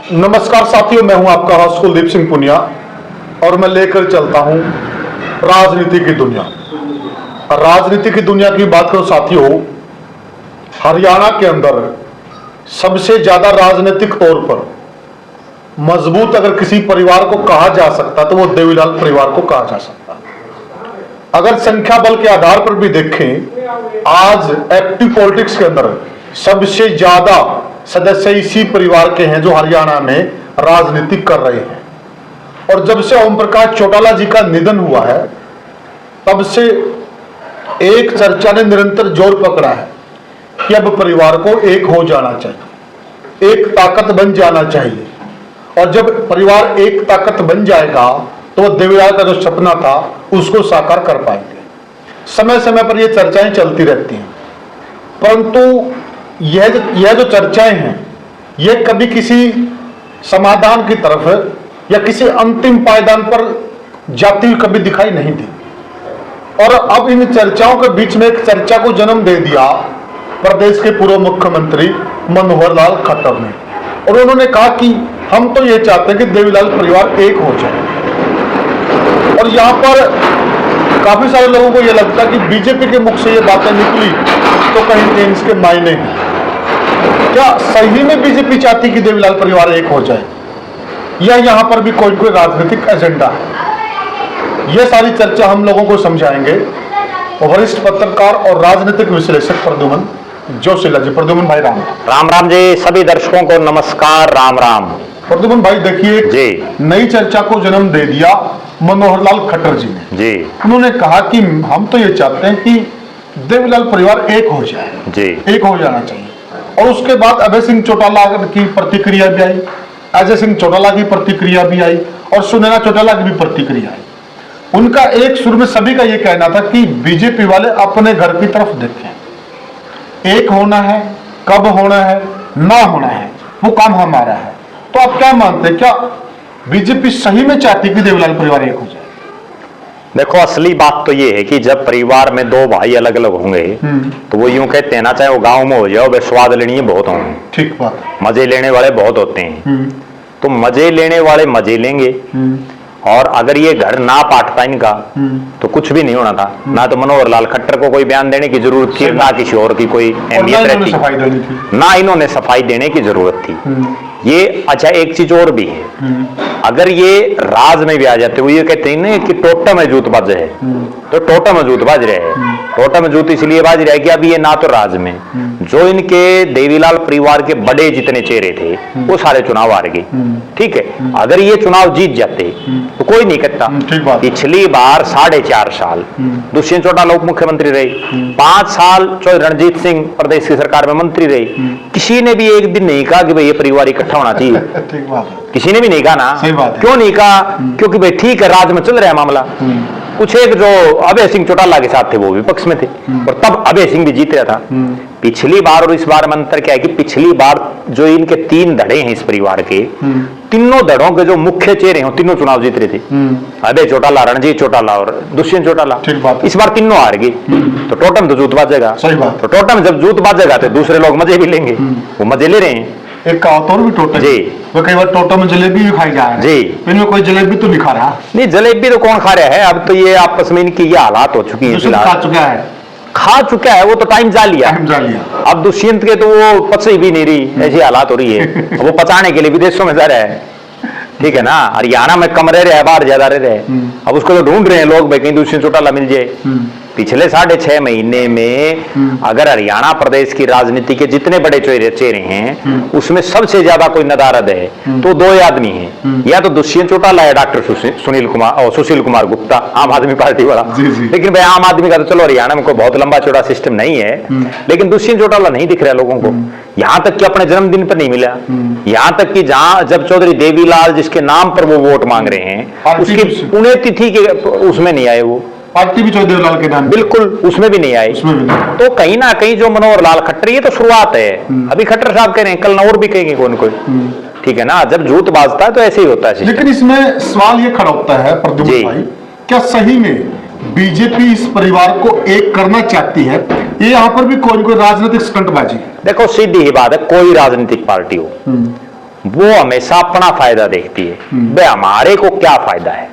नमस्कार साथियों, मैं हूं आपका होस्ट कुलदीप सिंह पुनिया और मैं लेकर चलता हूं राजनीति की दुनिया। राजनीति की दुनिया की बात करो साथियों, हरियाणा के अंदर सबसे ज्यादा राजनीतिक तौर पर मजबूत अगर किसी परिवार को कहा जा सकता तो वो देवीलाल परिवार को कहा जा सकता। अगर संख्या बल के आधार पर भी देखें, आज एक्टिव पॉलिटिक्स के अंदर सबसे ज्यादा सदस्य इसी परिवार के हैं जो हरियाणा में राजनीति कर रहे हैं। और जब से ओम प्रकाश चौटाला जी का निधन हुआ है, तब से एक चर्चा ने निरंतर जोर पकड़ा है कि अब परिवार को एक हो जाना चाहिए, एक ताकत बन जाना चाहिए। और जब परिवार एक ताकत बन जाएगा तो देवीलाल का जो सपना था उसको साकार कर पाएंगे। समय समय पर ये चर्चाएं चलती रहती हैं, परंतु यह जो चर्चाएं हैं ये कभी किसी समाधान की तरफ या किसी अंतिम पायदान पर जाती हुई कभी दिखाई नहीं दी। और अब इन चर्चाओं के बीच में एक चर्चा को जन्म दे दिया प्रदेश के पूर्व मुख्यमंत्री मनोहर लाल खट्टर ने। और उन्होंने कहा कि हम तो ये चाहते हैं कि देवीलाल परिवार एक हो जाए। और यहाँ पर काफी सारे लोगों को यह लगता है कि बीजेपी के मुख से ये बातें निकली तो कहीं इसके मायने हैं। क्या सही में बीजेपी चाहती कि देवीलाल परिवार एक हो जाए, या यहाँ पर भी कोई राजनीतिक एजेंडा है? ये सारी चर्चा हम लोगों को समझाएंगे वरिष्ठ पत्रकार और राजनीतिक विश्लेषक प्रद्युमन जोशीला जी। प्रद्युमन भाई राम राम जी। सभी दर्शकों को नमस्कार, राम राम। प्रद्युमन भाई देखिए, नई चर्चा को जन्म दे दिया मनोहर लाल खट्टर जी ने जी। उन्होंने कहा कि हम तो ये चाहते हैं कि देवीलाल परिवार एक हो जाए जी, एक हो जाना चाहिए। और उसके बाद अभय सिंह चौटाला की प्रतिक्रिया भी आई, अजय सिंह चौटाला की प्रतिक्रिया भी आई और सुनैना चौटाला की भी प्रतिक्रिया आई। उनका एक सुर में सभी का यह कहना था कि बीजेपी वाले अपने घर की तरफ देखें, एक होना है, कब होना है, ना होना है, वो काम हमारा है। तो आप क्या मानते हैं, क्या बीजेपी सही में चाहती कि देवीलाल परिवार एक हो जाए? देखो, असली बात तो ये है कि जब परिवार में दो भाई अलग अलग होंगे तो वो यूं कहते हैं ना, चाहे वो गांव में हो जाए, वे स्वाद लेने बहुत होंगे। ठीक बात। मजे लेने वाले बहुत होते हैं। तो मजे लेने वाले मजे लेंगे। और अगर ये घर ना पाटता इनका तो कुछ भी नहीं होना था। ना तो मनोहर लाल खट्टर को कोई बयान देने की जरूरत थी, ना किसी और की कोई अहमियत रहती, ना इन्होंने सफाई देने की जरूरत थी। ये अच्छा, एक चीज और भी है, अगर ये राज में भी आ जाते, वो ये कहते हैं ना कि टोटा में जूत बाज है, तो टोटा में जूत बाज रहे हैं। टोटा में जूत इसलिए बाज रहा है कि अभी ये ना तो राज में जो इनके देवीलाल परिवार के बड़े जितने चेहरे थे वो सारे चुनाव हार गए। ठीक है, अगर ये चुनाव जीत जाते तो कोई नहीं कहता। पिछली बार 4.5 साल दुष्यंत चौटाला उप मुख्यमंत्री रहे, 5 साल रणजीत सिंह प्रदेश की सरकार में मंत्री रहे। किसी ने भी एक दिन नहीं कहा कि भाई ये परिवार इकट्ठा होना चाहिए। ठीक बात है। किसी ने भी नहीं कहा ना। सही बात है। क्यों नहीं कहा? क्योंकि भाई ठीक है, राज में चल रहा है मामला। कुछ एक जो अभय सिंह चौटाला के साथ थे वो विपक्ष में थे और तब अभय सिंह भी जीत रहा था। पिछली बार और इस बार में अंतर क्या है कि पिछली बार जो इनके 3 धड़े हैं इस परिवार के, तीनों धड़ों के जो मुख्य चेहरे हैं तीनों चुनाव जीत रहे थे। अभय चौटाला, रणजीत चौटाला और दुष्यंत चौटाला। इस बार तीनों हार गए। तो टोटा में तो जूत बाजेगा। सही बात। तो टोटा में जब जूत बाजेगा तो दूसरे लोग मजे भी लेंगे, वो मजे ले रहे हैं। एक कहावत और भी टोटा जी, वो कई बार टोटा में जलेबी भी खाई जा रहा है जी। इनमें कोई जलेबी तो नहीं खा रहा। नहीं, जलेबी तो कौन खा रहा है? अब तो ये आपस में इनकी ये हालात हो चुकी है। खा चुका है वो तो टाइम जा लिया। अब दुष्यंत के तो वो पच भी नहीं रही, ऐसी हालात हो रही है। वो पचाने के लिए विदेशों में जा रहा है। ठीक है ना, हरियाणा में कम रह रहे हैं, बाहर ज्यादा रह रहे हैं। अब उसको तो ढूंढ रहे हैं लोग भाई कहीं दुष्यंत चौटाला मिल जाए। पिछले 6.5 महीने में अगर हरियाणा प्रदेश की राजनीति के जितने बड़े चेहरे हैं उसमें सबसे ज्यादा कोई नदारद है तो 2 आदमी हैं, या तो दुष्यंत चौटाला या डॉक्टर सुशील कुमार गुप्ता, आम आदमी पार्टी वाला। लेकिन भाई आम आदमी का तो चलो हरियाणा में कोई बहुत लंबा चौड़ा सिस्टम नहीं है, लेकिन दुष्यंत चौटाला नहीं दिख रहा लोगों को। यहाँ तक कि अपने जन्मदिन पर नहीं मिला। यहाँ तक कि जहां जब चौधरी देवीलाल जिसके नाम पर वो वोट मांग रहे हैं उसकी पुण्यतिथि के उसमें नहीं आए। वो पार्टी भी चौधरी देवीलाल के नाम, बिल्कुल उसमें भी नहीं आए। तो कहीं ना कहीं जो मनोहर लाल खट्टर, ये तो शुरुआत है। अभी खट्टर साहब कह रहे हैं, कल और भी कहेंगे कोई न कोई। ठीक है ना, जब झूठ बाजता है तो ऐसे ही होता है। लेकिन इसमें सवाल ये खड़ा होता है प्रद्युमन भाई, क्या सही में बीजेपी इस परिवार को एक करना चाहती है? ये यहाँ पर भी कोई राजनीतिक स्टंटबाजी है। देखो, सीधी ही बात है, कोई राजनीतिक पार्टी हो वो हमेशा अपना फायदा देखती है, बे हमारे को क्या फायदा है।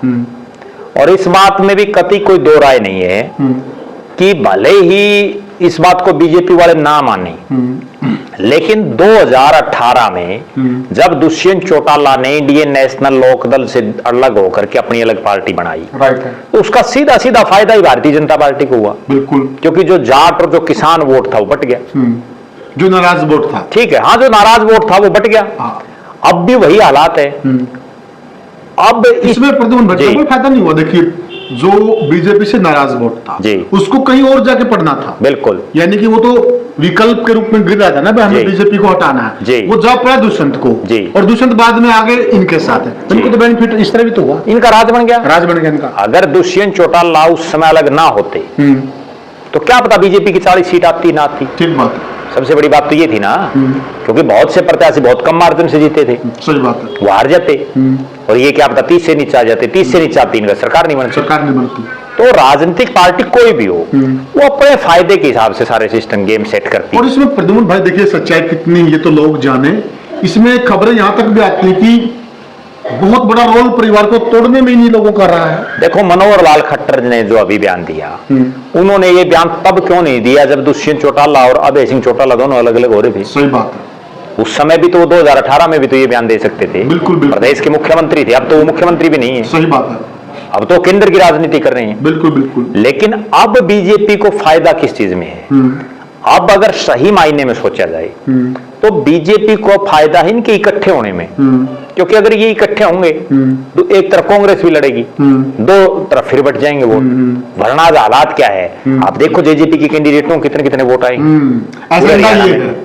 और इस बात में भी कतई कोई दो राय नहीं है कि भले ही इस बात को बीजेपी वाले ना माने, लेकिन 2018 में जब दुष्यंत चौटाला ने इंडियन नेशनल लोकदल से अलग होकर के अपनी अलग पार्टी बनाई, तो उसका सीधा सीधा फायदा ही भारतीय जनता पार्टी को हुआ। बिल्कुल, क्योंकि जो जाट और जो किसान वोट था वो बट गया, जो नाराज वोट था, ठीक है, हाँ, जो नाराज वोट था वो बट गया। अब भी वही हालात है। अब इसमें प्रद्युम्न भट्ट को फायदा नहीं हुआ। देखिए, जो बीजेपी से नाराज वोट था उसको कहीं और जाके पढ़ना था। बिल्कुल, यानी कि वो तो विकल्प के रूप में गिर रहा था ना, हमें बीजेपी को हटाना है, वो जा पड़ा दुष्यंत को, और दुष्यंत बाद में आगे इनके साथ है, इनको तो बेनिफिट इस तरह भी तो हुआ, इनका राज बन गया, राज बन गया इनका। अगर दुष्यंत चौटाला उस समय अलग ना होते तो क्या पता बीजेपी की 40 सीट आती ना आती। ठीक बात, सबसे बड़ी बात तो ये थी ना, क्योंकि बहुत से प्रत्याशी बहुत कम मार्जिन से जीते थे, सही बात है, वो हार जाते, और ये क्या पता 30 से नीचे आ जाते, 30 से नीचे आती इनका सरकार नहीं बनती। तो राजनीतिक पार्टी कोई भी हो, वो अपने फायदे के हिसाब से सारे सिस्टम गेम सेट करती है। और इसमें प्रद्युम्न भाई देखिए, सच्चाई कितनी ये तो लोग जाने, इसमें खबरें यहाँ तक भी आती है कि बहुत बड़ा रोल परिवार को तोड़ने में इन्हीं लोगों का रहा है। देखो, मनोहर लाल खट्टर ने जो अभी बयान दिया, उन्होंने ये बयान तब क्यों नहीं दिया जब दुष्यंत चौटाला और अभय सिंह चौटाला दोनों अलग अलग हो रहे थे। सही बात है, उस समय भी तो 2018 में भी तो ये बयान दे सकते थे। बिल्कुल, प्रदेश के मुख्यमंत्री थे, अब तो वो मुख्यमंत्री भी नहीं है। सही बात है, अब तो केंद्र की राजनीति कर रहे हैं। बिल्कुल बिल्कुल। लेकिन अब बीजेपी को फायदा किस चीज में है? अब अगर सही मायने में सोचा जाए तो बीजेपी को फायदा है इनके इकट्ठे होने में, क्योंकि अगर ये इकट्ठे होंगे तो एक तरफ कांग्रेस भी लड़ेगी, दो तरफ फिर बट जाएंगे वोट। वरना हालात क्या है, आप देखो जेजेपी के कैंडिडेटों कितने कितने वोट आए,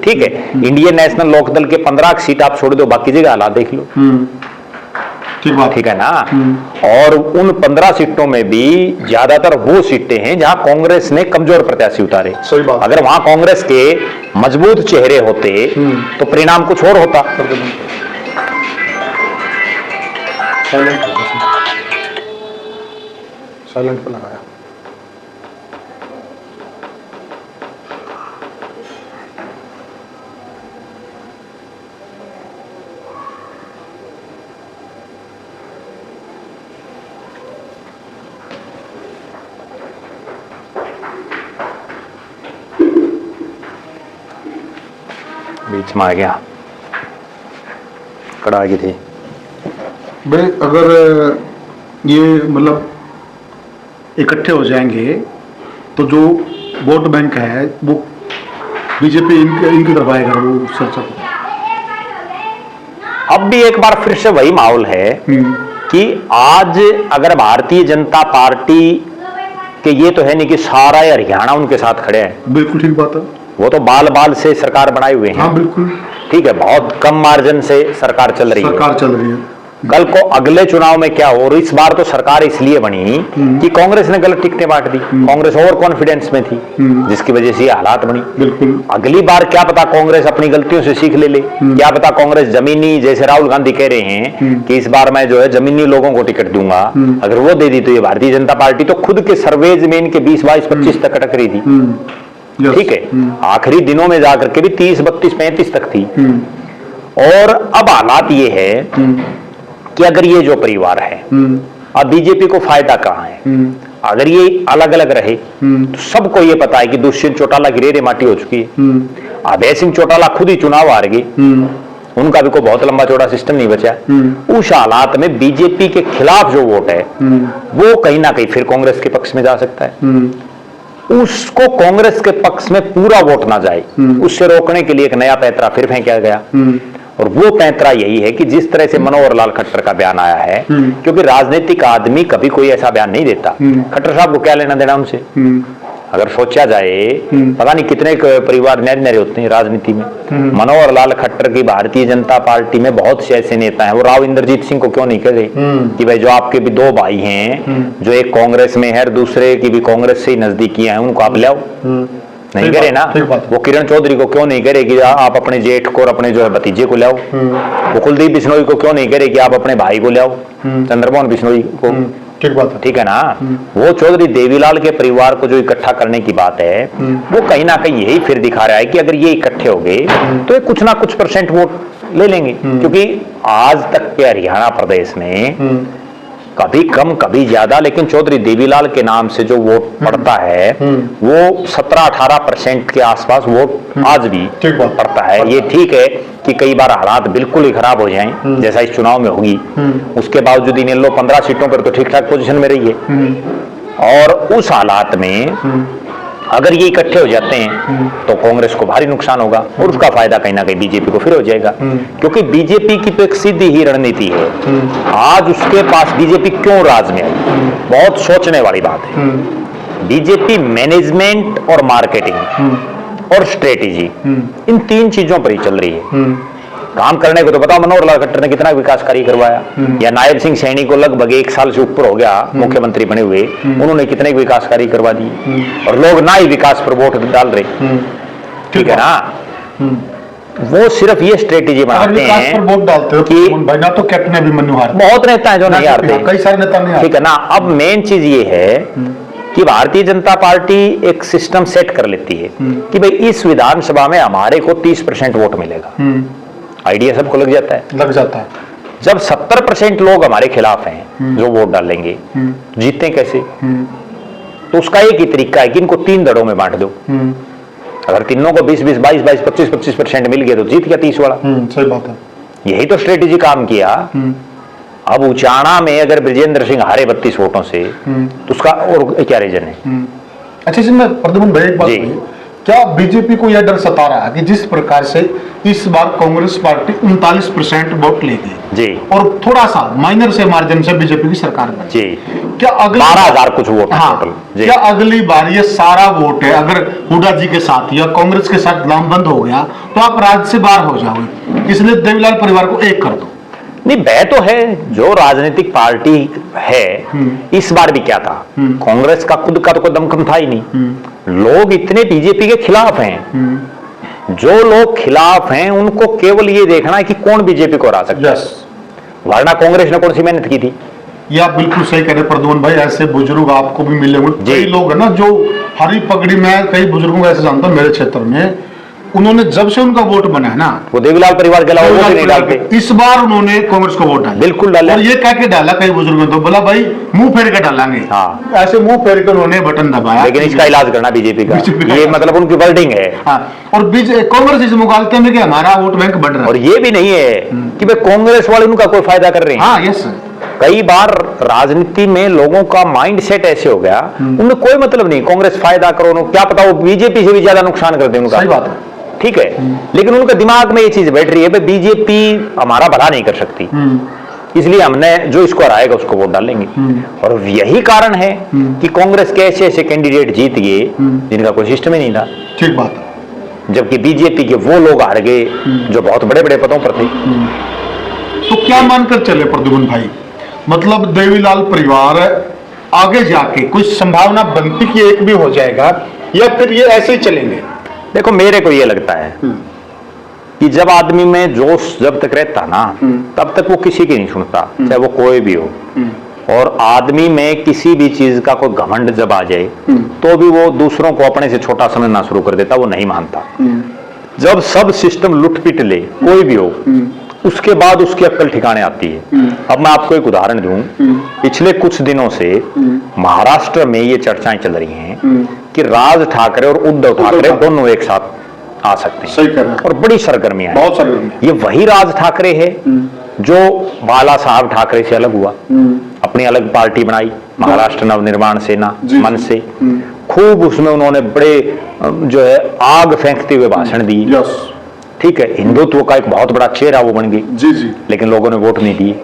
ठीक है। इंडियन नेशनल लोकदल के 15 सीट आप छोड़ दो, बाकी जगह हालात देख लो, ठीक है ना। और उन 15 सीटों में भी ज्यादातर वो सीटें हैं जहां कांग्रेस ने कमजोर प्रत्याशी उतारे। अगर वहां कांग्रेस के मजबूत चेहरे होते तो परिणाम कुछ और होता। साइलेंट पे लगाया। बीच में आ गया, कड़ा गई थी भाई। अगर ये मतलब इकट्ठे हो जाएंगे तो जो वोट बैंक है वो बीजेपी इनकी तरफ आएगा, वो चर्चा। अब भी एक बार फिर से वही माहौल है कि आज अगर भारतीय जनता पार्टी के, ये तो है नहीं कि सारा हरियाणा उनके साथ खड़े हैं, बिल्कुल ठीक बात है, वो तो बाल बाल से सरकार बनाए हुए हैं। हाँ बिल्कुल ठीक है, बहुत कम मार्जिन से सरकार चल रही है। कल को अगले चुनाव में क्या हो, और इस बार तो सरकार इसलिए बनी कि कांग्रेस ने गलत टिकटें बांट दी, कांग्रेस ओवर कॉन्फिडेंस में थी, जिसकी वजह से ये हालात बनी। बिल्कुल, अगली बार क्या पता कांग्रेस अपनी गलतियों से सीख ले क्या पता कांग्रेस जमीनी, जैसे राहुल गांधी कह रहे हैं कि इस बार मैं जो है जमीनी लोगों को टिकट दूंगा, अगर वो दे दी तो ये भारतीय जनता पार्टी तो खुद के सर्वेज में इनके 20, 22, 25 तक अटक रही थी, ठीक है, आखिरी दिनों में जाकर के भी 30, 32, 35 तक थी। और अब हालात ये है कि अगर ये जो परिवार है, अब बीजेपी को फायदा कहां है? अगर ये अलग अलग रहे तो सबको ये पता है कि दुष्यंत चौटाला की रेरे माटी हो चुकी है, अभय सिंह चौटाला खुद ही चुनाव हार गए, उनका भी कोई बहुत लंबा चौड़ा सिस्टम नहीं बचा। उस हालात में बीजेपी के खिलाफ जो वोट है वो कहीं ना कहीं फिर कांग्रेस के पक्ष में जा सकता है। उसको कांग्रेस के पक्ष में पूरा वोट ना जाए, उससे रोकने के लिए एक नया पैंतरा फिर फेंका गया, और वो पैंतरा यही है कि जिस तरह से मनोहर लाल खट्टर का बयान आया है, क्योंकि राजनीतिक आदमी कभी कोई ऐसा बयान नहीं देता, खट्टर साहब को क्या लेना देना उनसे? अगर सोचा जाए, पता नहीं कितने परिवार नरे होते हैं राजनीति में। मनोहर लाल खट्टर की भारतीय जनता पार्टी में बहुत से ऐसे नेता हैं, वो राव इंद्रजीत सिंह को क्यों नहीं कह रहे कि भाई जो आपके भी 2 भाई हैं, जो एक कांग्रेस में है और दूसरे की भी कांग्रेस से ही नजदीकी हैं, उनको आप ले आओ? नहीं करे ना। वो किरण चौधरी को क्यों नहीं करे कि आप अपने जेठ को और अपने जो है भतीजे को ले आओ? वो कुलदीप बिश्नोई को क्यों नहीं करे कि आप अपने भाई को ले आओ, चंद्रमोहन बिश्नोई को? ठीक बात है, ठीक है ना। वो चौधरी देवीलाल के परिवार को जो इकट्ठा करने की बात है, वो कहीं ना कहीं यही फिर दिखा रहा है कि अगर ये इकट्ठे हो गए तो ये कुछ ना कुछ % वोट ले लेंगे, क्योंकि आज तक के हरियाणा प्रदेश में कभी कम कभी ज्यादा, लेकिन चौधरी देवीलाल के नाम से जो वोट पड़ता है वो 17-18% के आसपास वोट आज भी पड़ता है। ये ठीक है कि कई बार हालात बिल्कुल ही खराब हो जाएं, जैसा इस चुनाव में होगी, उसके बावजूद इन लोग 15 सीटों पर तो ठीक ठाक पोजीशन में रही है। और उस हालात में अगर ये इकट्ठे हो जाते हैं तो कांग्रेस को भारी नुकसान होगा और उसका फायदा कहीं ना कहीं बीजेपी को फिर हो जाएगा, क्योंकि बीजेपी की तो एक सीधी ही रणनीति है। आज उसके पास बीजेपी क्यों राज में आई, बहुत सोचने वाली बात है। बीजेपी मैनेजमेंट और मार्केटिंग और स्ट्रेटेजी, इन 3 चीजों पर ही चल रही है। काम करने को तो बताओ, मनोहर लाल खट्टर ने कितना विकास कार्य करवाया, या नायब सिंह सैनी को लगभग 1 साल से ऊपर हो गया मुख्यमंत्री बने हुए, उन्होंने कितने विकास कार्य करवा दिए, और लोग ना ही विकास पर वोट डाल रहे। ठीक है ना, वो सिर्फ ये स्ट्रेटेजी बनाते हैं वोट डालते हो कि भाई ना, तो कैप्टन अभिमन्यु हारते, बहुत नेता है जो नहीं हारते, कई सारे नेता नहीं हारते। ठीक है ना। अब मेन चीज ये है कि भारतीय जनता पार्टी एक सिस्टम सेट कर लेती है कि भाई इस विधानसभा में हमारे को 30% वोट मिलेगा, आइडिया सबको लग जाता है। जब 70% लोग हमारे खिलाफ हैं जो वोट डालेंगे, जीतते कैसे? तो उसका एक ही तरीका है कि इनको 3 दड़ों में बांट दो। अगर तीनों को 20-20, 22-22, 25-25% मिल गया तो जीत गया 30 वाला। सही बात है, यही तो स्ट्रेटेजी काम किया। अब उचाना में अगर ब्रजेंद्र सिंह हारे 32 वोटों से, तो उसका और क्या रीजन है? अच्छा जी, मैं प्रद्युम्न भाई एक बात कही, क्या बीजेपी को यह डर सता रहा है कि जिस प्रकार से इस बार कांग्रेस पार्टी 39% वोट लेगी जी, और थोड़ा सा माइनर से मार्जिन से बीजेपी की सरकार बनी जी, क्या अगली 12,000 कुछ वोट? हाँ, क्या अगली बार ये सारा वोट है अगर हुड्डा जी के साथ या कांग्रेस के साथ लामबंद हो गया तो आप राज्य से बाहर हो जाओगे, इसलिए देवीलाल परिवार को एक कर दो? नहीं, वह तो है जो राजनीतिक पार्टी है। इस बार भी क्या था, कांग्रेस का खुद का तो कोई दमखम था ही नहीं। लोग इतने बीजेपी के खिलाफ हैं, जो लोग खिलाफ हैं उनको केवल ये देखना है कि कौन बीजेपी को हरा सकता है, वरना कांग्रेस ने कौन सी मेहनत की थी। ये आप बिल्कुल सही कह रहे प्रद्युम्न भाई, ऐसे बुजुर्ग आपको भी मिलेंगे, कई लोग है ना जो हरी पगड़ी में, कई बुजुर्गों को ऐसे जानता हूं मेरे क्षेत्र में, उन्होंने जब से उनका वोट बना है ना, वो देवीलाल परिवार के अलावा वोट नहीं डालते। इस बार उन्होंने कांग्रेस को वोट डाला, बिल्कुल डाला, और ये कह के डाला कई बुजुर्गों तो बोला भाई मुंह फेर के डालेंगे। हाँ, ऐसे मुंह फेर के उन्होंने बटन दबाया, लेकिन इसका इलाज करना बीजेपी का, ये मतलब उनकी वर्डिंग है। हाँ, और कांग्रेस इस मुगालते में कि हमारा वोट बैंक बढ़ रहा है, और ये भी नहीं है कि भाई कांग्रेस वाले उनका कोई फायदा कर रहे हैं। हाँ, यस, कई बार राजनीति में लोगों का माइंड सेट ऐसे हो गया, उनमें कोई मतलब नहीं कांग्रेस फायदा करो, क्या पता वो बीजेपी से भी ज्यादा नुकसान कर दे उनका। सही बात है, ठीक है, लेकिन उनके दिमाग में ये चीज बैठ रही है भाई बीजेपी हमारा भला नहीं कर सकती, इसलिए हमने जो इसको हराएगा उसको वोट डालेंगे। और यही कारण है कि कांग्रेस के ऐसे ऐसे कैंडिडेट जीत गए जिनका कोई सिस्टम ही नहीं था। ठीक बात है, जबकि बीजेपी के वो लोग हार गए जो बहुत बड़े बड़े पदों पर थे। तो क्या मानकर चले प्रद्युम्न भाई, मतलब देवीलाल परिवार आगे जाके कुछ संभावना बनती कि एक भी हो जाएगा, या फिर ये ऐसे ही चलेंगे? देखो, मेरे को ये लगता है कि जब आदमी में जोश जब तक रहता ना, तब तक वो किसी की नहीं सुनता, चाहे वो कोई भी हो। और आदमी में किसी भी चीज का कोई घमंड जब आ जाए तो भी वो दूसरों को अपने से छोटा समझना शुरू कर देता, वो नहीं मानता। जब सब सिस्टम लुट पिट ले कोई भी हो, उसके बाद उसकी अक्ल ठिकाने आती है। अब मैं आपको एक उदाहरण दूं, पिछले कुछ दिनों से महाराष्ट्र में ये चर्चाएं चल रही हैं कि राज ठाकरे और उद्धव ठाकरे दोनों एक साथ आ सकते हैं। सही कह रहे हैं, और बड़ी सरगर्मियां हैं, बहुत सरगर्मियां। ये वही राज ठाकरे है जो बाला साहब ठाकरे से अलग हुआ, अपनी अलग पार्टी बनाई, महाराष्ट्र नवनिर्माण सेना मन से। खूब उसमें उन्होंने बड़े जो है आग फेंकते हुए भाषण दिए। ठीक है, हिंदुत्व का एक बहुत बड़ा चेहरा वो बन गई। जी जी, लेकिन लोगों ने वोट नहीं दिए।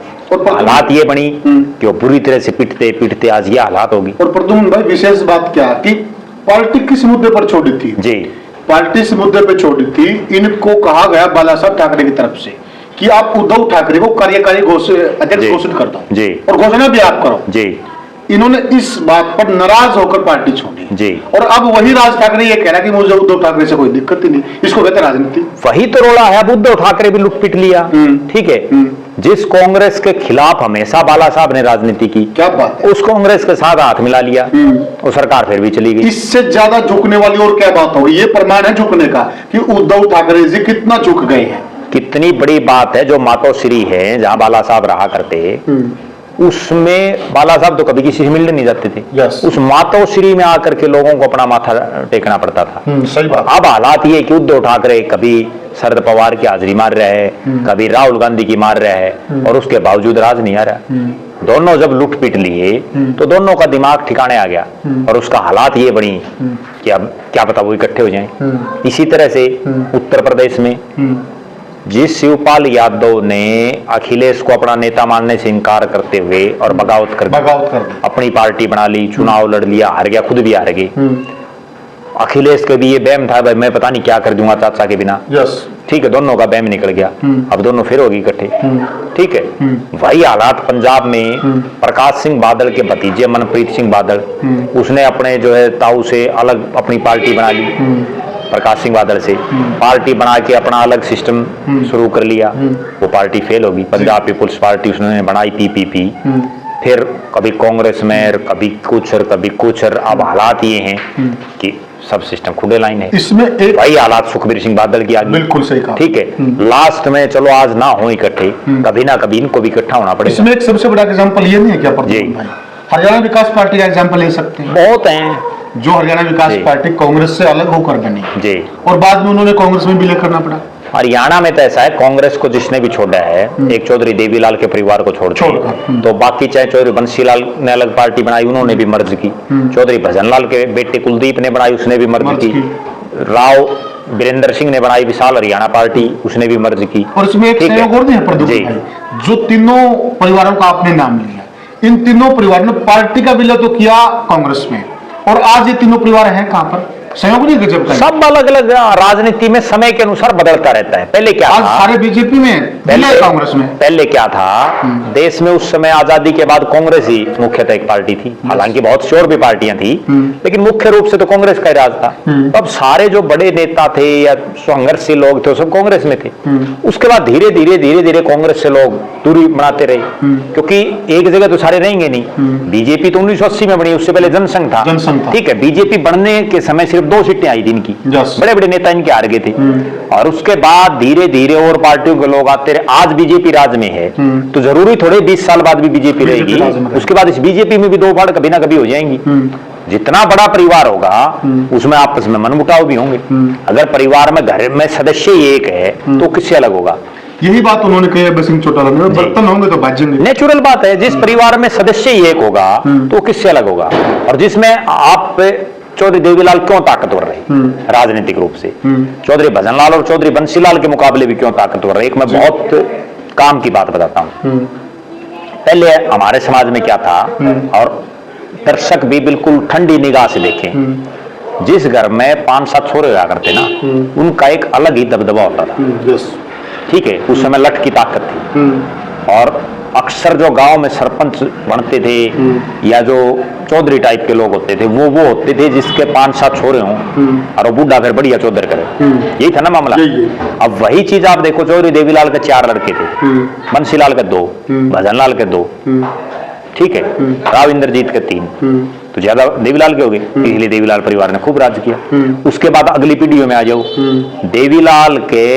हालात ये बनी कि वो बुरी तरह से पिटते पिटते आज ये हालात होगी। और प्रद्युम्न भाई, विशेष बात क्या कि पार्टी किस मुद्दे पर छोड़ी थी? जी, पार्टी इस मुद्दे पर छोड़ी थी, इनको कहा गया बाला साहब ठाकरे की तरफ से कि आप उद्धव ठाकरे को कार्यकारी अध्यक्ष घोषित कर दो जी, और घोषणा भी आप करो जी। इन्होंने इस बात पर नाराज होकर पार्टी छोड़ी जी। और अब वही राज ठाकरे ये कह रहा है कि मुझे उद्धव ठाकरे से कोई दिक्कत ही नहीं, इसको कहते राजनीति। वही तो रोड़ा है, अब उद्धव ठाकरे भी लुट पिट लिया। ठीक है, जिस कांग्रेस के खिलाफ हमेशा बाला साहब ने राजनीति की, क्या बात है, उस कांग्रेस के साथ हाथ मिला लिया और सरकार फिर भी चली गई। इससे ज्यादा झुकने वाली और क्या बात होगी? ये प्रमाण है झुकने का कि उद्धव ठाकरे जी कितना झुक गए हैं। इतनी बड़ी बात है, जो मातोश्री है जहां बाला साहब रहा करते, उसमें बाला साहब तो कभी किसी से मिलने नहीं जाते थे। Yes. उस मातोश्री में आकर के लोगों को अपना माथा टेकना पड़ता था। सही बात। अब हालात ये कि उद्धव ठाकरे कभी शरद पवार की हाजिरी मार रहा है, कभी राहुल गांधी की मार रहा है, और उसके बावजूद राज नहीं आ रहा। दोनों जब लूट पीट लिए तो दोनों का दिमाग ठिकाने आ गया, और उसका हालात ये बनी कि अब क्या पता वो इकट्ठे हो जाएं। इसी तरह से उत्तर प्रदेश में जिस शिवपाल यादव ने अखिलेश को अपना नेता मानने से इनकार करते हुए और बगावत कर अपनी पार्टी बना ली, चुनाव लड़ लिया, हार गया, खुद भी हार गए। अखिलेश के भी ये बैम था, भाई मैं पता नहीं क्या कर दूंगा चाचा के बिना। ठीक है, दोनों का बैम निकल गया, अब दोनों फिर होगी इकट्ठे। ठीक है, वही हालात पंजाब में प्रकाश सिंह बादल के भतीजे मनप्रीत सिंह बादल, उसने अपने जो है ताऊ से अलग अपनी पार्टी बना ली, प्रकाश सिंह बादल से पार्टी बना के अपना अलग सिस्टम शुरू कर लिया। वो पार्टी फेल होगी, पंजाब पीपुल्स पार्टी उसने बनाई पीपीपी, फिर कभी कांग्रेस में, कभी कुछ और कभी कुछ, और अब हालात ये हैं कि सब सिस्टम खुले लाइन है। इसमें एक वही हालात सुखबीर सिंह बादल की आ गई। बिल्कुल सही कहा। ठीक है, लास्ट में चलो आज ना हो इकट्ठे, कभी ना कभी इनको भी इकट्ठा होना पड़ेगा। इसमें एक सबसे बड़ा एग्जाम्पल ये नहीं है क्या प्रद्युम्न भाई, हरियाणा विकास पार्टी का एग्जाम्पल ले सकते हैं। बहुत हैं जो हरियाणा विकास पार्टी कांग्रेस से अलग होकर बनी जी, और बाद में उन्होंने कांग्रेस में विलय करना पड़ा। हरियाणा में तो ऐसा है, कांग्रेस को जिसने भी छोड़ा है, एक चौधरी देवीलाल के परिवार को छोड़ तो बाकी चाहे चौधरी बंसीलाल ने अलग पार्टी बनाई, उन्होंने भी मर्ज की, चौधरी भजनलाल के बेटे कुलदीप ने बनाई, उसने भी मर्ज की, राव वीरेंद्र सिंह ने बनाई विशाल हरियाणा पार्टी, उसने भी मर्ज की। और इसमें एक सहयोग और है प्रद्युम्न भाई, जो तीनों परिवारों का आपने नाम लिया, इन तीनों परिवारों ने पार्टी का विलय तो किया कांग्रेस में, और आज ये तीनों परिवार हैं कहां पर? सहयोग नहीं गजब का। सब अलग अलग राजनीति में समय के अनुसार बदलता रहता है। पहले क्या आज था, सारे बीजेपी में, पहले कांग्रेस में। पहले क्या था, देश में उस समय आजादी के बाद कांग्रेस ही मुख्यतः एक पार्टी थी, हालांकि बहुत सी और भी पार्टियां थी, लेकिन मुख्य रूप से तो कांग्रेस का ही राज था। तब सारे जो बड़े नेता थे या संघर्षशील लोग थे, सब कांग्रेस में थे। उसके बाद धीरे धीरे कांग्रेस से लोग दूरी बनाते रहे, क्योंकि एक जगह तो सारे रहेंगे नहीं। बीजेपी तो 1980 में बनी, उससे पहले जनसंघ था। ठीक है, बीजेपी बनने के समय सिर्फ 2 सीटें आई थी इनकी, बड़े बड़े नेता इनके हार गए थे, और उसके बाद धीरे धीरे और पार्टियों के लोग आते रहे। आज बीजेपी राज में है तो जरूरी थोड़े 20 साल बाद भी बीजेपी रहेगी, उसके बाद इस बीजेपी में भी 2 फाड़ कभी ना कभी हो जाएंगी। जितना बड़ा परिवार होगा उसमें आपस में मनमुटाव भी होंगे। अगर परिवार में घर में सदस्य ही एक है तो किससे अलग होगा? यही बात उन्होंने कही है सिंह चौटाला ने, बर्तन होंगे तो बाजेंगे। नेचुरल बात है, जिस परिवार में सदस्य ही एक होगा तो किससे अलग होगा? और जिसमें आप चौधरी देवीलाल क्यों ताकतवर रहे राजनीतिक रूप से, चौधरी भजनलाल और चौधरी बंसीलाल के मुकाबले भी क्यों ताकतवर रहे? एक मैं बहुत काम की बात बताता हूं। पहले हमारे समाज में क्या था, और दर्शक भी बिल्कुल ठंडी निगाह से देखें, जिस घर में 5-7 छोरे हुआ करते ना, उनका एक अलग ही दबदबा होता था। ठीक है, उस समय लठ की ताकत थी, और अक्सर जो गांव में सरपंच बनते थे या जो चौधरी टाइप के लोग होते थे, वो होते थे जिसके 5-7 छोरे हों और वो बूढ़ा फिर बढ़िया चौधर करे। यही था ना मामला। अब वही चीज आप देखो, चौधरी देवीलाल के 4 लड़के थे, बंसीलाल के 2, भजनलाल के 2, ठीक है, राव इंद्रजीत के 3, तो ज्यादा देवीलाल के हो गए, इसलिए देवीलाल परिवार ने खूब राज किया। उसके बाद अगली पीढ़ियों में आ जाओ, देवीलाल के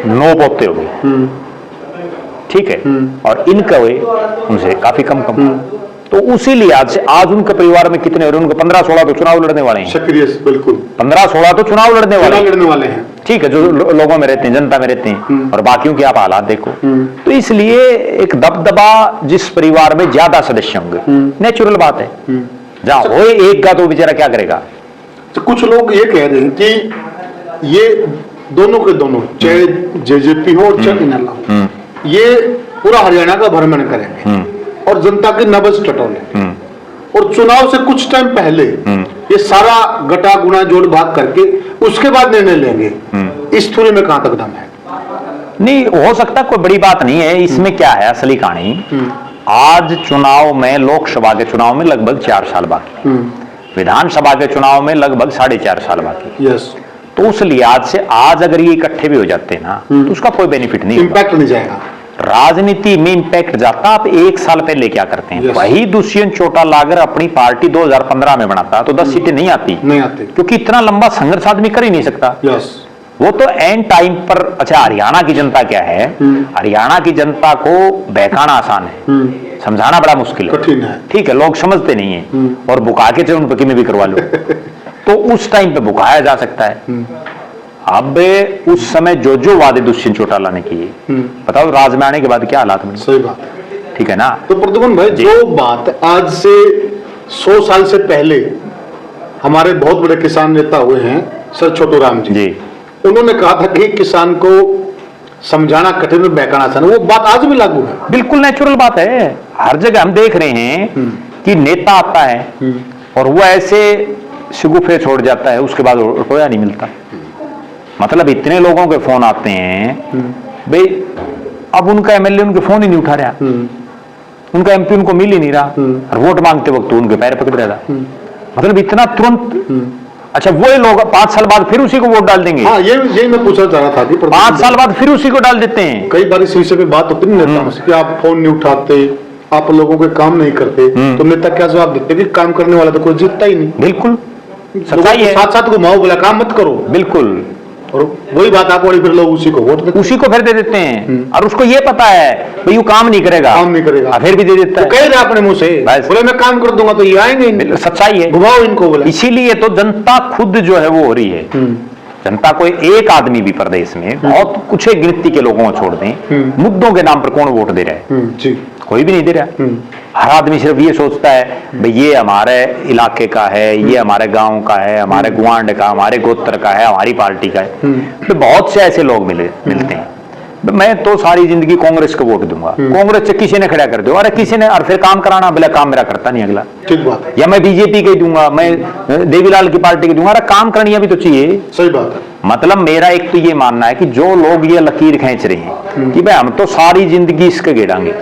9 पोते हो गए, ठीक है, और इनका हुए उनसे काफी कम। तो उसी लिहाज से आज उनके परिवार में कितने, और उनको 15-16 तो चुनाव लड़ने वाले हैं। सक्रिय, बिल्कुल 15-16 तो चुनाव लड़ने वाले हैं। ठीक है, जो लोगों में रहते हैं, जनता में रहते हैं, और बाकियों के आप हालात देखो। तो इसलिए एक दबदबा जिस परिवार में ज्यादा सदस्य होंगे, नेचुरल बात है। जहां हो एक का तो बेचारा क्या करेगा? तो कुछ लोग ये कह रहे हैं कि ये दोनों के दोनों, चाहे जेजेपी हो चाहे इनेलो हो, ये पूरा हरियाणा का भ्रमण करेंगे और जनता की नब्ज टटोले, और चुनाव से कुछ टाइम पहले ये सारा गटा गुना जोड़ भाग करके उसके बाद निर्णय लेंगे। इस थोड़े में कहां तक दम है? नहीं हो सकता, कोई बड़ी बात नहीं है इसमें। क्या है असली कहानी, आज चुनाव में, लोकसभा के चुनाव में लगभग 4 साल बाकी, विधानसभा के चुनाव में लगभग 4.5 साल बाकी। तो उस लिहाज से आज अगर ये इकट्ठे भी हो जाते हैं ना, तो उसका कोई बेनिफिट नहीं, इंपैक्ट नहीं जाएगा राजनीति में। इंपैक्ट जाता, आप 1 साल पहले क्या करते हैं, वही दुष्यंत चौटाला अगर अपनी पार्टी 2015 में बनाता तो 10 सीटें नहीं आती, नहीं आती, क्योंकि इतना लंबा संघर्ष आदमी कर ही नहीं सकता। वो तो एंड टाइम पर। अच्छा, हरियाणा की जनता क्या है, हरियाणा की जनता को बहकाना आसान है, समझाना बड़ा मुश्किल है, कठिन है। ठीक है, लोग समझते नहीं है और बुका के चरण पकी में भी करवा लो तो उस टाइम पे बुकाया जा सकता है। अब उस समय जो जो वादे दुष्यंत चौटाला ने किए, बताओ राज में आने के बाद क्या हालात बने। सही बात है, ठीक है ना। तो प्रद्युमन भाई, जो बात आज से 100 साल से पहले हमारे बहुत बड़े किसान नेता हुए हैं सर छोटू राम जी, उन्होंने कहा था कि किसान को समझाना कठिन में बहकाना आसान, वो बात आज भी लागू है। बिल्कुल नेचुरल बात है। हर जगह हम देख रहे हैं कि नेता आता है और वो ऐसे शगुफे छोड़ जाता है, उसके बाद रुपया नहीं मिलता। मतलब इतने लोगों के फोन आते हैं भाई, अब उनका एमएलए उनके फोन ही नहीं उठा रहा, उनका एमपी उनको मिल ही नहीं रहा, और वोट मांगते वक्त तो उनके पैर पकड़ रहा था। मतलब इतना तुरंत। अच्छा, वो लोग 5 साल बाद फिर उसी को वोट डाल देंगे। हाँ, ये मैं पूछना चाह रहा था कि 5 साल बाद फिर उसी को डाल देते हैं। कई बार इस विषय पे बात होती नहीं नेताओं से कि आप फोन नहीं उठाते, आप लोगों के काम नहीं करते, तो नेता क्या जवाब देते कि काम करने वाला तो कोई जीतता ही नहीं। बिल्कुल सच्चाई है। साथ साथ घुमाओ, बोला काम मत करो। बिल्कुल, और वही बात आपको, फिर लोग उसी को वोट देते, उसी को फिर दे देते हैं। और उसको ये पता है भाई वो काम नहीं करेगा, काम नहीं करेगा, फिर भी दे देता है। कह रहे अपने मुंह से, बोले मैं काम कर दूंगा तो ये आएंगे। सच्चाई है, घुमाओ इनको, बोला। इसीलिए तो जनता खुद जो है वो हो रही है। जनता को एक आदमी भी प्रदेश में, बहुत कुछ एक गिनती के लोगों को छोड़ दें, मुद्दों के नाम पर कौन वोट दे रहा है? जी, कोई भी नहीं दे रहा। हर आदमी सिर्फ ये सोचता है भाई ये हमारे इलाके का है, ये हमारे गांव का है, हमारे गुआंड का, हमारे गोत्र का है, हमारी पार्टी का है। तो बहुत से ऐसे लोग मिलते हैं, मैं तो सारी जिंदगी कांग्रेस को वोट दूंगा, कांग्रेस से किसी ने खड़ा कर दो, अरे किसी ने, और फिर काम कराना, बोला काम मेरा करता नहीं अगला। ठीक बात है। या मैं बीजेपी के दूंगा, मैं देवीलाल की पार्टी के दूंगा, अरे काम करनी भी तो चाहिए। सही बात है। मतलब मेरा एक तो ये मानना है कि जो लोग ये लकीर खींच रहे हैं कि भाई हम तो सारी जिंदगी इसके गेड़ांगे,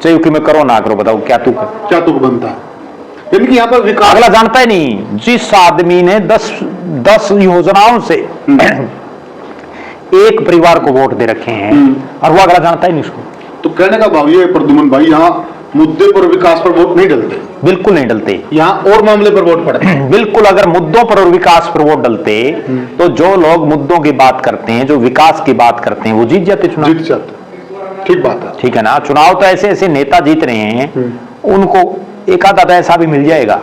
चाहे कि मैं करो ना करो, बताओ क्या तुक बनता है। यानी कि यहाँ पर विकास अगला जानता ही नहीं। जिस आदमी ने 10 योजनाओं से एक परिवार को वोट दे रखे हैं और वो अगला जानता ही नहीं उसको। तो कहने का भाव ये है प्रद्युमन भाई, यहाँ मुद्दे पर विकास पर वोट नहीं डलते, बिल्कुल नहीं डलते। यहाँ और मामले पर वोट पड़ते हैं। बिल्कुल, अगर मुद्दों पर और विकास पर वोट डलते तो जो लोग मुद्दों की बात करते हैं, जो विकास की बात करते हैं, वो जीत जाते चुनाव। जीत जाते, ठीक बात है। ठीक है ना। चुनाव तो ऐसे ऐसे नेता जीत रहे हैं, उनको एक आधा ऐसा भी मिल जाएगा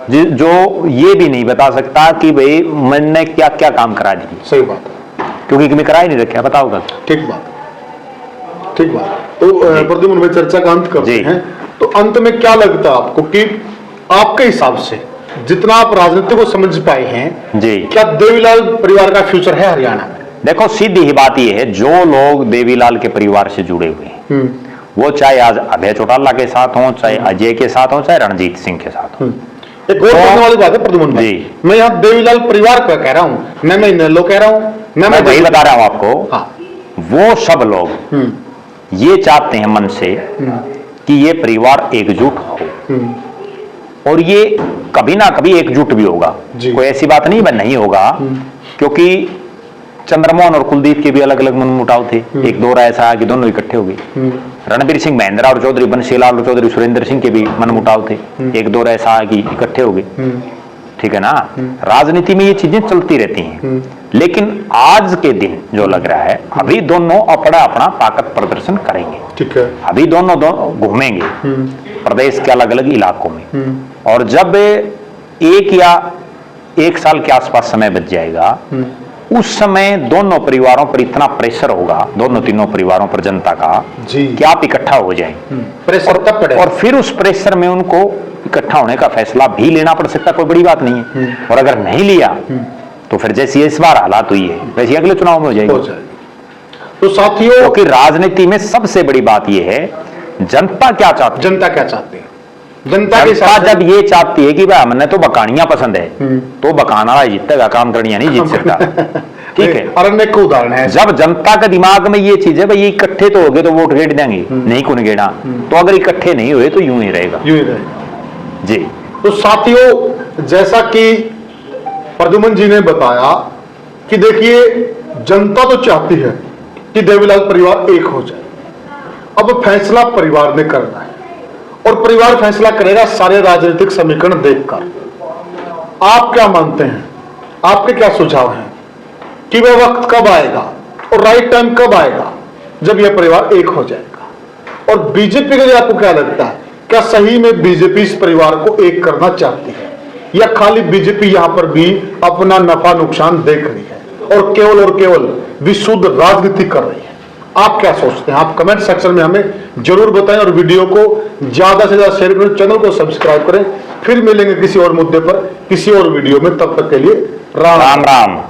जो ये भी नहीं बता सकता कि भाई मैंने क्या क्या काम करा दिए। सही बात है, क्योंकि मैं करा ही नहीं रखा, बताओ कल। ठीक बात, ठीक बात। तो प्रद्युमन भाई, चर्चा का अंत करते हैं। तो अंत में क्या लगता है आपको कि आपके हिसाब से जितना आप राजनीति को समझ पाए हैं जी, क्या देवीलाल परिवार का फ्यूचर है हरियाणा में? देखो, सीधी ही बात यह है, जो लोग देवीलाल के परिवार से जुड़े हुए हैं, वो चाहे आज अभय चौटाला के साथ हों, चाहे अजय के साथ हों, चाहे रणजीत सिंह के साथ हों। एक और कहने वाली बात है प्रद्युमन भाई, मैं यहाँ देवीलाल परिवार का कह रहा हूँ, न मैं इनेलो कह रहा हूँ, न मैं वही बता रहा हूँ आपको। हाँ। वो सब लोग ये चाहते हैं मन से कि ये परिवार एकजुट हो, और ये कभी ना कभी एकजुट भी होगा। कोई ऐसी बात नहीं है नहीं होगा, क्योंकि चंद्रमोहन और कुलदीप के भी अलग अलग मनमुटाव थे। एक दौर ऐसा है कि दोनों इकट्ठे हो गए। रणबीर सिंह महेंद्रा और चौधरी बंसीलाल और चौधरी सुरेंद्र सिंह के भी मनमुटाव थे। एक दौर ऐसा है कि इकट्ठे हो गए। ठीक है ना। राजनीति में ये चीजें चलती रहती हैं, लेकिन आज के दिन जो लग रहा है, अभी दोनों अपना अपना ताकत प्रदर्शन करेंगे। ठीक है। अभी दोनों घूमेंगे प्रदेश के अलग अलग इलाकों में, और जब एक साल के आसपास समय बच जाएगा, उस समय दोनों परिवारों पर इतना प्रेशर होगा, दोनों तीनों परिवारों पर जनता का, कि आप इकट्ठा हो जाएं। प्रेशर तब पड़ेगा, और फिर उस प्रेशर में उनको इकट्ठा होने का फैसला भी लेना पड़ सकता, कोई बड़ी बात नहीं है। और अगर नहीं लिया तो फिर जैसी इस बार हालात हुई है वैसे अगले चुनाव में हो जाएगी। तो साथियों, क्योंकि राजनीति में सबसे बड़ी बात यह है, जनता क्या चाहती है। जनता क्या चाहती है? जनता जब ये चाहती है कि भाई हमने तो बकानियां पसंद है, तो बकाना वाला जीतेगा, काम करनिया नहीं जीत सकता। ठीक है। और अन्य उदाहरण है, जब जनता का दिमाग में ये चीज है भाई ये इकट्ठे तो हो गए तो वोट गेड़ देंगे, नहीं कौन गेड़ा, तो अगर इकट्ठे नहीं हुए तो यूं ही रहेगा। जी। तो साथियों, जैसा कि प्रद्युमन जी ने बताया कि देखिए, जनता तो चाहती है कि देवीलाल परिवार एक हो जाए। अब फैसला परिवार ने करना है, और परिवार फैसला करेगा सारे राजनीतिक समीकरण देखकर। आप क्या मानते हैं? आपके क्या सुझाव हैं? कि वह वक्त कब आएगा और राइट टाइम कब आएगा जब यह परिवार एक हो जाएगा। और बीजेपी के लिए आपको क्या लगता है, क्या सही में बीजेपी इस परिवार को एक करना चाहती है, या खाली बीजेपी यहां पर भी अपना नफा नुकसान देख रही है और केवल विशुद्ध राजनीति कर रही है? आप क्या सोचते हैं? आप कमेंट सेक्शन में हमें जरूर बताएं और वीडियो को ज्यादा से ज्यादा शेयर करें, चैनल को सब्सक्राइब करें। फिर मिलेंगे किसी और मुद्दे पर किसी और वीडियो में, तब तक के लिए राम राम।